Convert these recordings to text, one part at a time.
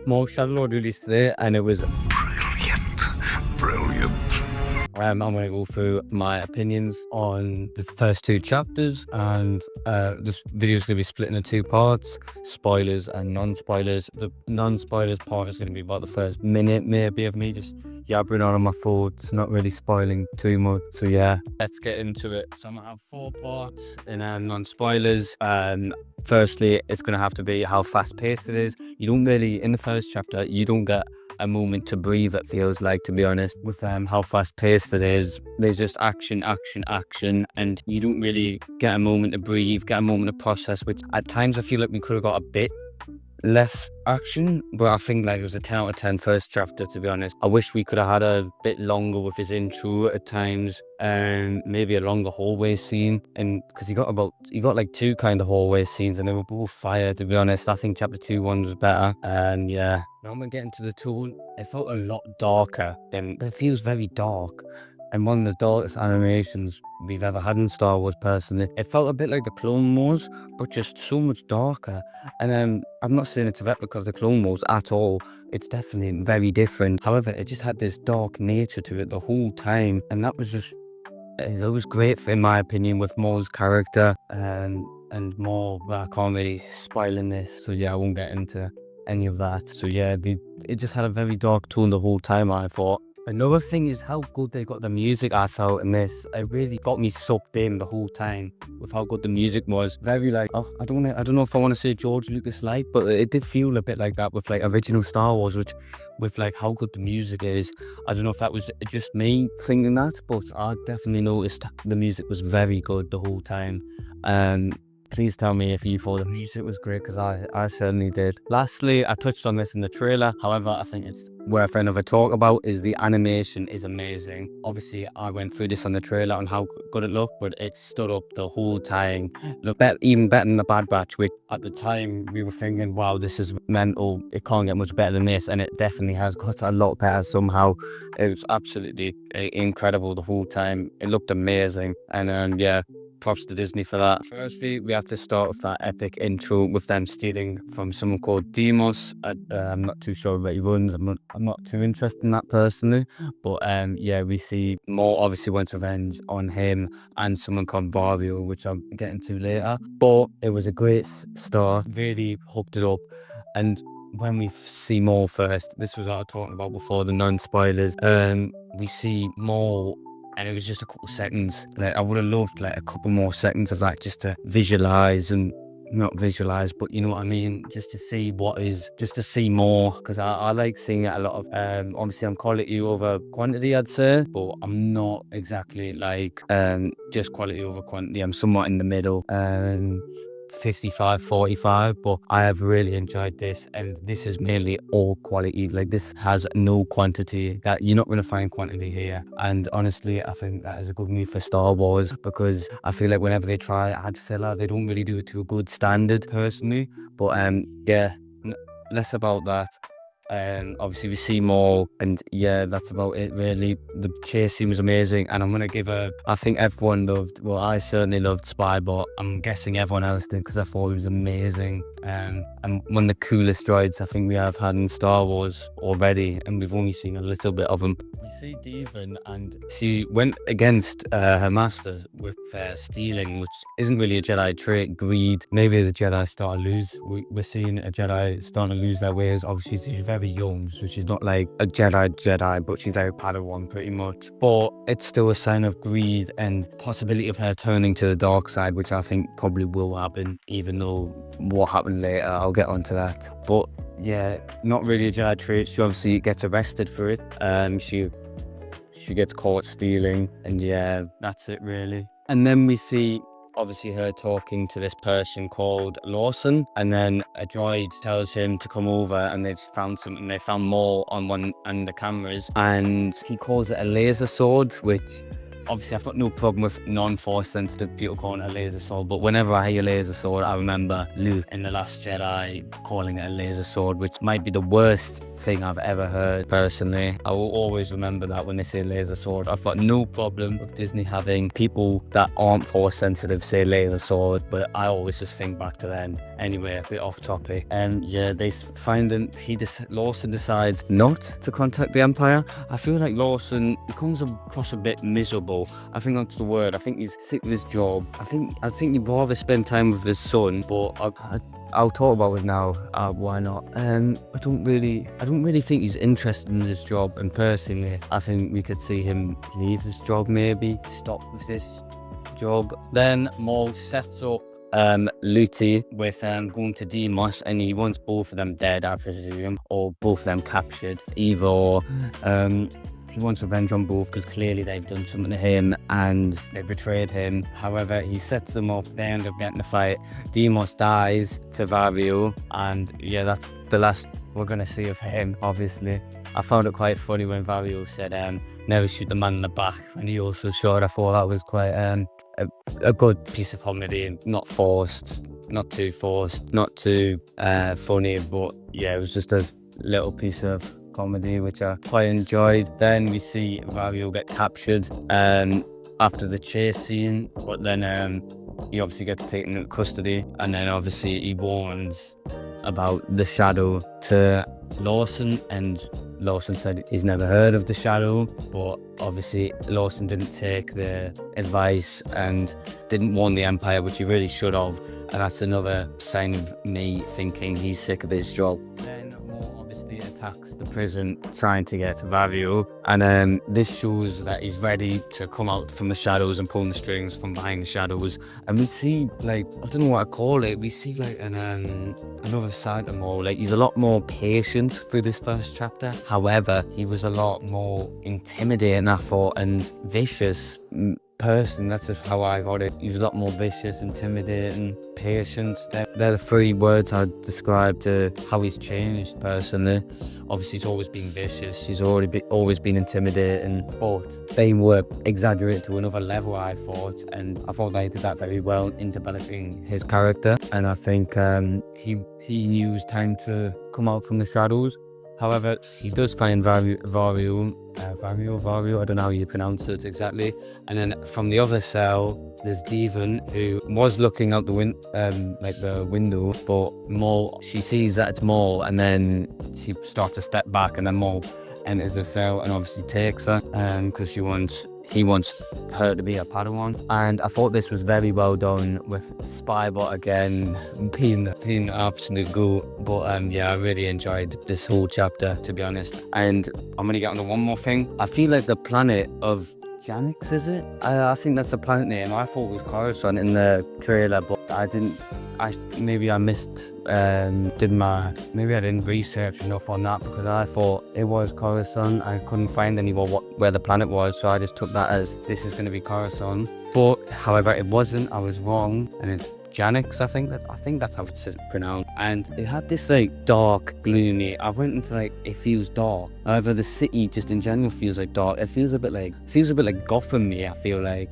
Maul Shadow Lord released today, and it was Brilliant. I'm going to go through my opinions on the first two chapters, and this video is going to be split into two parts: spoilers and non-spoilers. The non-spoilers part is going to be about the first minute, maybe, of me just yabbering on my thoughts, not really spoiling too much. So yeah, let's get into it. So I'm going to have 4 parts in non-spoilers. Firstly, it's going to have to be how fast-paced it is. You don't really, in the first chapter, you don't get a moment to breathe, it feels like, to be honest, with how fast paced it is. There's just action, and you don't really get a moment to breathe, get a moment to process, which at times I feel like we could have got a bit less action, but I think like it was a 10 out of 10 first chapter, to be honest. I wish we could have had a bit longer with his intro at times, and maybe a longer hallway scene, and because he got like 2 kind of hallway scenes, and they were both fire, to be honest. I think chapter 2 one was better. And yeah, now I'm gonna get into the tone. It felt a lot darker than it feels very dark, and one of the darkest animations we've ever had in Star Wars, personally. It felt a bit like the Clone Wars, but just so much darker. And I'm not saying it's a replica of the Clone Wars at all. It's definitely very different. However, it just had this dark nature to it the whole time, and that was just, it was great, in my opinion, with Maul's character and more. But I can't really spoil in this, so yeah, I won't get into any of that. So yeah, it just had a very dark tone the whole time, I thought. Another thing is how good they got the music, I felt, in this. It really got me sucked in the whole time with how good the music was. Very like, oh, I don't know if I want to say George Lucas like, but it did feel a bit like that with like original Star Wars, which with like how good the music is. I don't know if that was just me thinking that, but I definitely noticed the music was very good the whole time. Please tell me if you thought the music was great, because I certainly did. Lastly, I touched on this in the trailer, however, I think it's worth another talk about, is the animation is amazing. Obviously, I went through this on the trailer on how good it looked, but it stood up the whole time. Looked even better than the Bad Batch, which at the time we were thinking, wow, this is mental, it can't get much better than this, and it definitely has got a lot better somehow. It was absolutely incredible the whole time. It looked amazing, and yeah, props to Disney for that. Firstly, we have to start with that epic intro with them stealing from someone called Demos. I'm not too sure about he runs. I'm not too interested in that personally, but yeah, we see Maul obviously wants revenge on him and someone called Vario, which I'll get into later. But it was a great start, really hooked it up. And when we see Maul first, this was what I was talking about before, the non-spoilers. We see Maul, and it was just a couple seconds. Like, I would have loved like a couple more seconds of that, just to visualize, and not visualize, but you know what I mean, just to see just to see more, because I like seeing it a lot of. Obviously I'm quality over quantity, I'd say, but I'm not exactly like just quality over quantity. I'm somewhat in the middle. 55-45, but I have really enjoyed this, and this is mainly all quality. Like, this has no quantity. That you're not going to find quantity here, and honestly I think that is a good move for Star Wars, because I feel like whenever they try add filler, they don't really do it to a good standard, personally. But yeah, less about that. Obviously we see more, and yeah, that's about it really. The chase scene was amazing, and I'm gonna give I think everyone loved, well, I certainly loved Spy, but I'm guessing everyone else did, because I thought it was amazing. And one of the coolest droids I think we have had in Star Wars already, and we've only seen a little bit of them. We see Devon, and she went against her masters with stealing, which isn't really a Jedi trait. Greed. Maybe the Jedi start to lose. We're seeing a Jedi starting to lose their ways. Obviously she's very young, so she's not like a Jedi, but she's very Padawan pretty much. But it's still a sign of greed and possibility of her turning to the dark side, which I think probably will happen, even though what happened later, I'll get onto that. But yeah, not really a Jedi trait. She obviously gets arrested for it. She gets caught stealing, and yeah, that's it really. And then we see obviously her talking to this person called Lawson, and then a droid tells him to come over, and they've found something. They found Maul on one and the cameras, and he calls it a laser sword, which obviously I've got no problem with non-force sensitive people calling it a laser sword, but whenever I hear laser sword, I remember Luke in The Last Jedi calling it a laser sword, which might be the worst thing I've ever heard personally. I will always remember that when they say laser sword. I've got no problem with Disney having people that aren't force sensitive say laser sword, but I always just think back to then. Anyway, a bit off topic. And yeah, they find him, Lawson decides not to contact the Empire. I feel like Lawson, he comes across a bit miserable. I think that's the word. I think he's sick of his job. I think he'd rather spend time with his son, but I'll talk about it now. Why not? I don't really think he's interested in his job, and personally, I think we could see him leave his job, maybe stop with this job. Then Maul sets up Luty with going to Demos, and he wants both of them dead, I presume, or both of them captured. Either he wants revenge on both because clearly they've done something to him and they betrayed him. However, he sets them up, they end up getting a fight. Demos dies to Vario, and yeah, that's the last we're gonna see of him, obviously. I found it quite funny when Vario said never shoot the man in the back, and he also shot. I thought that was quite a good piece of comedy, not forced, not too forced, not too funny, but yeah, it was just a little piece of comedy which I quite enjoyed. Then we see Vario get captured after the chase scene, but then he obviously gets taken into custody, and then obviously he warns about the shadow to Lawson, and Lawson said he's never heard of the shadow, but obviously Lawson didn't take the advice and didn't warn the Empire, which he really should have, and that's another sign of me thinking he's sick of his job. Then Maul obviously attacks the prison trying to get Vario, and this shows that he's ready to come out from the shadows and pull the strings from behind the shadows, and we see, like, I don't know what I call it, we see like another side of Maul. Like, he's a lot more patient through this first chapter. However, he was a lot more intimidating, I thought, and vicious person. That's just how I got it. He's a lot more vicious, intimidating, patient. They're the three words I'd describe to how he's changed personally. Obviously, he's always been vicious. He's always been intimidating, but they were exaggerated to another level, I thought, and I thought they did that very well in developing his character. And I think he knew it was time to come out from the shadows. However, he does find Vario, I don't know how you pronounce it exactly. And then from the other cell, there's Devon, who was looking out the window, but Maul, she sees that it's Maul, and then she starts to step back, and then Maul enters the cell and obviously takes her, because he wants her to be a Padawan. And I thought this was very well done with Spybot again being the absolute goat. But yeah, I really enjoyed this whole chapter, to be honest. And I'm gonna get on to one more thing. I feel like the planet of Janix, is it? I think that's the planet name. I thought it was Coruscant in the trailer, but maybe I missed maybe I didn't research enough on that, because I thought it was Coruscant. I couldn't find anywhere where the planet was, so I just took that as this is going to be Coruscant. But however, it wasn't. I was wrong, and it's Janix, I think that's how it's pronounced. And it had this like dark, gloomy. I went into like, it feels dark. However, the city just in general feels like dark. It feels a bit like Gotham. I feel like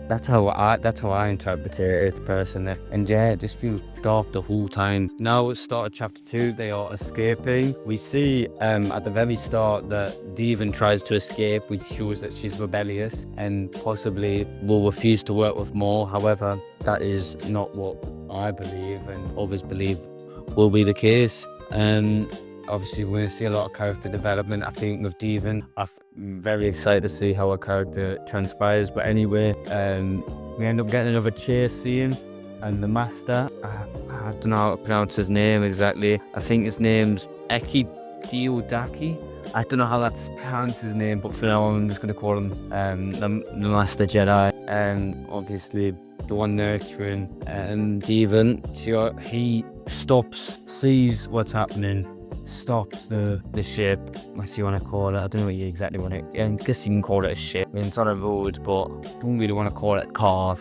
that's how I interpreted it personally. And yeah, it just feels dark the whole time. Now, at the start of chapter 2, they are escaping. We see at the very start that Devon tries to escape, which shows that she's rebellious and possibly will refuse to work with Maul. However, that is not what I believe and others believe will be the case. Obviously, we're going to see a lot of character development, I think, with Devon. I'm very excited to see how her character transpires. But anyway, we end up getting another chase scene. And the master, I don't know how to pronounce his name exactly. I think his name's Eki Diodaki. I don't know how that's pronounced his name, but for now I'm just going to call him the Master Jedi. And obviously the one nurturing Devon. He stops, sees what's happening, stops the ship, what you want to call it. I don't know what you exactly want to. I guess you can call it a ship. I mean, it's on a road, but I don't really want to call it car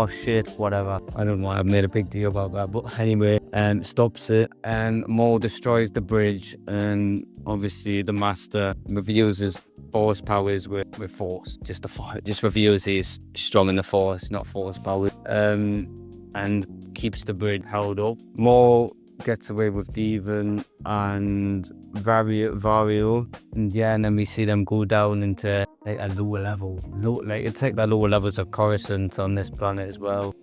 ship, whatever. I don't know why I've made a big deal about that, but anyway, stops it, and Maul destroys the bridge, and obviously the master reveals his force powers with force. Just reveals he's strong in the force, not force powers. And keeps the bridge held up. Maul gets away with Devon and Vario, and yeah, and then we see them go down into like a lower level. Like it's like the lower levels of Coruscant on this planet as well.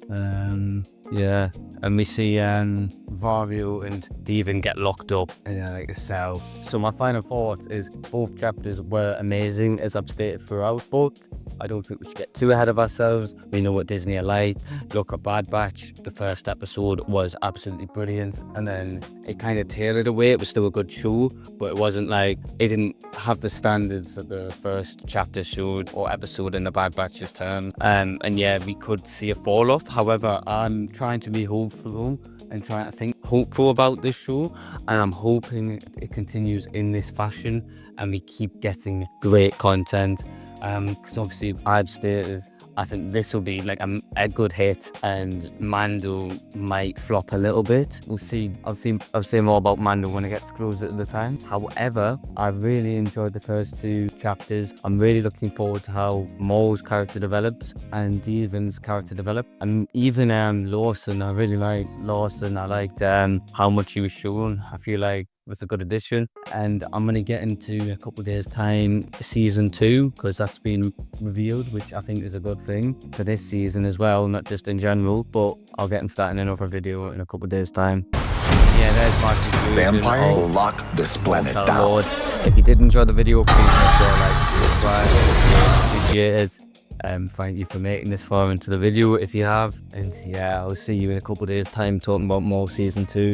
Yeah, and we see Vario and Devon get locked up in like a cell. So my final thought is both chapters were amazing, as I've stated throughout, but I don't think we should get too ahead of ourselves. We know what Disney are like. Look at Bad Batch. The first episode was absolutely brilliant, and then it kind of tailored away. It was still a good show, but it wasn't like, it didn't have the standards that the first chapter showed or episode in the Bad Batch's term. And yeah, we could see a fall off. However, I'm trying to be hopeful and trying to think hopeful about this show, and I'm hoping it continues in this fashion and we keep getting great content. Because obviously I've stated I think this will be like a good hit, and Mando might flop a little bit. We'll see. I'll say more about Mando when it gets closer to the time. However, I really enjoyed the first two chapters. I'm really looking forward to how Maul's character develops and Devon's character develop, and even Lawson. I really liked Lawson. I liked how much he was shown. I feel like was a good addition, and I'm gonna get into a couple of days time season 2, because that's been revealed, which I think is a good thing for this season as well, not just in general, but I'll get into that in another video in a couple of days time. Yeah, there's my conclusion. The Empire will lock this planet down. Lord. If you did enjoy the video, please make sure to like, subscribe, appreciate it. Thank you for making this far into the video if you have, and yeah, I'll see you in a couple of days time talking about more season 2.